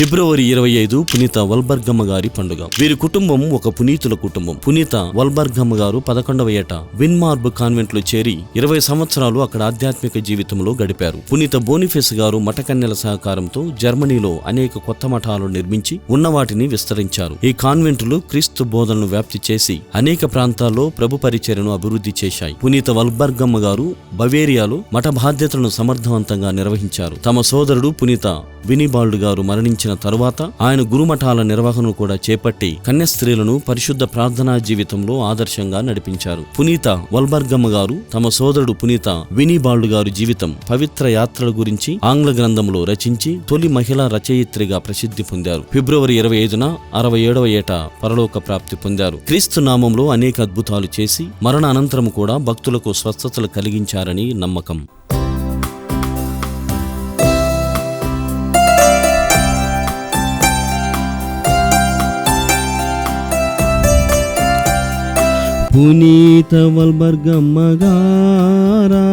ఫిబ్రవరి 25 పునీత వల్బర్గమ్మ గారి పండుగ. వీరి కుటుంబం ఒక పునీతుల కుటుంబం. పునీత వల్బర్గమ్మ గారు 11వ ఏట విన్మార్బ్ కాన్వెంట్ లో చేరి 20 సంవత్సరాలు అక్కడ ఆధ్యాత్మిక జీవితంలో గడిపారు. పునీత బోనిఫేస్ గారు మఠకన్యల సహకారంతో జర్మనీలో అనేక కొత్త మఠాలు నిర్మించి ఉన్న వాటిని విస్తరించారు. ఈ కాన్వెంటులు క్రీస్తు బోధనను వ్యాప్తి చేసి అనేక ప్రాంతాల్లో ప్రభు పరిచర్యను అభివృద్ధి చేశాయి. పునీత వల్బర్గమ్మ గారు బవేరియాలో మఠ బాధ్యతలను సమర్థవంతంగా నిర్వహించారు. తమ సోదరుడు పునీత వినిబాల్డ్ గారు మరణించిన తరువాత ఆయన గురుమఠాల నిర్వహణను కూడా చేపట్టి కన్యస్త్రీలను పరిశుద్ధ ప్రార్థనా జీవితంలో ఆదర్శంగా నడిపించారు. పునీత వల్బర్గమ్మ గారు తమ సోదరుడు పునీత వినిబాల్డ్ గారు జీవితం, పవిత్ర యాత్రల గురించి ఆంగ్ల గ్రంథంలో రచించి తొలి మహిళా రచయిత్రిగా ప్రసిద్ధి పొందారు. ఫిబ్రవరి 25న 67వ ఏట పరలోక ప్రాప్తి పొందారు. క్రీస్తు నామంలో అనేక అద్భుతాలు చేసి మరణ అనంతరం కూడా భక్తులకు స్వస్థతలు కలిగించారని నమ్మకం. పునీత వల్బర్గమ్మ గారా